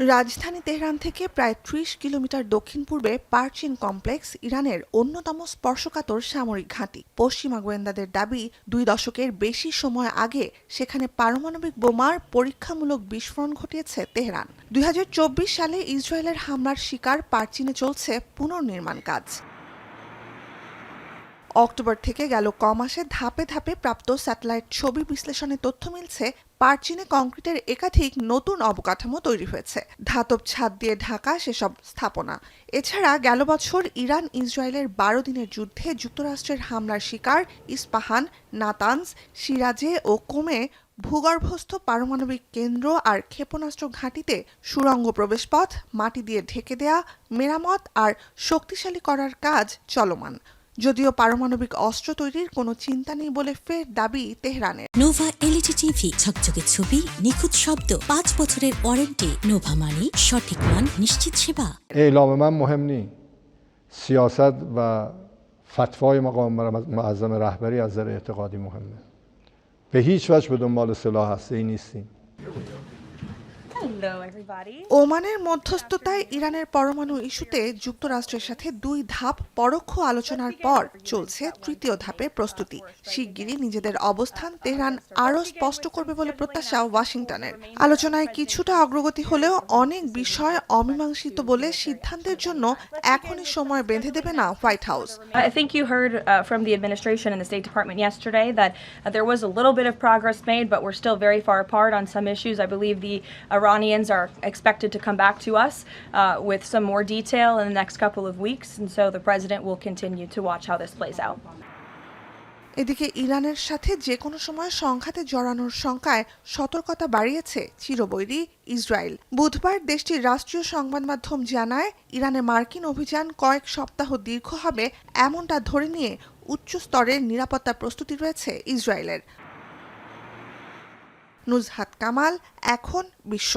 রাজধানী তেহরান থেকে প্রায় ৩০ কিলোমিটার দক্ষিণ পূর্বে পারচিন কমপ্লেক্স ইরানের অন্যতম স্পর্শকাতর সামরিক ঘাঁটি। পশ্চিমা গোয়েন্দাদের দাবি ২ দশকের বেশি সময় আগে সেখানে পারমাণবিক বোমার পরীক্ষামূলক বিস্ফোরণ ঘটিয়েছে তেহরান। ২০২৪ সালে ইসরায়েলের হামলার শিকার পারচিনে চলছে পুনর্নির্মাণ কাজ। অক্টোবর থেকে গেল কমাসে ধাপে ধাপে প্রাপ্ত স্যাটেলাইট ছবি বিশ্লেষণে তথ্য মিলছে পারচিনে কংক্রিটের একাধিক নতুন অবকাঠামো তৈরি হয়েছে, ধাতব ছাদ দিয়ে ঢাকা সেসব স্থাপনা। এছাড়া গেল বছর ইরান ইসরায়েলের ১২ দিনের যুদ্ধে যুক্তরাষ্ট্রের হামলার শিকার ইস্পাহান, নাতানজ, সিরাজে ও কোমে ভূগর্ভস্থ পারমাণবিক কেন্দ্র আর ক্ষেপণাস্ত্র ঘাঁটিতে সুড়ঙ্গ প্রবেশপথ মাটি দিয়ে ঢেকে দেয়া, মেরামত আর শক্তিশালী করার কাজ চলমান। যদিও পারমাণবিক অস্ত্র তৈরির কোনো চিন্তা নেই বলে ফের দাবি তেহরানের। নোভা এলইডি টিভি, ঝকঝকে ছবি, নিখুঁত শব্দ, ৫ বছরের ওয়ারেন্টি। নোভা মানে সঠিক মান, নিশ্চিত সেবা। اعلام من مهم نیست. سیاست و فتوای مقام معظم رهبری از نظر اعتقادی مهمه. به هیچ وجه به دنبال سلاح هسته‌ای نیستیم. ওমানের মধ্যস্থতায় ইরানের পরমাণু ইস্যুতে যুক্তরাষ্ট্রের সাথে ২ ধাপ পরোক্ষ আলোচনার পর চলছে তৃতীয় ধাপের প্রস্তুতি। শিগগিরই নিজেদের অবস্থান তেহরান আরও স্পষ্ট করবে বলে প্রত্যাশা ওয়াশিংটনের। আলোচনায় কিছুটা অগ্রগতি হলেও অনেক বিষয় অমীমাংসিত বলে সিদ্ধান্তের জন্য এখনই সময় বেঁধে দেবে না white house. I think you heard from the administration and the State Department yesterday that there was a little bit of progress made, but we're still very far apart on some issues. I believe the Iranians are expected to come back to us with some more detail in the next couple of weeks, and so the president will continue to watch how this plays out. এদিকে ইরানের সাথে যে কোনো সময় সংঘাতে জড়ানোর শঙ্কায় সতর্কতা বাড়িয়েছে চিরবৈরী ইসরায়েল। বুধবার দেশটির রাষ্ট্রীয় সংবাদ মাধ্যম জানায়, ইরানে মার্কিন অভিযান কয়েক সপ্তাহ দীর্ঘ হবে এমনটা ধরে নিয়ে উচ্চ স্তরের নিরাপত্তা প্রস্তুতি রয়েছে ইসরায়েলের। নুজহাত কামাল, এখন বিশ্ব।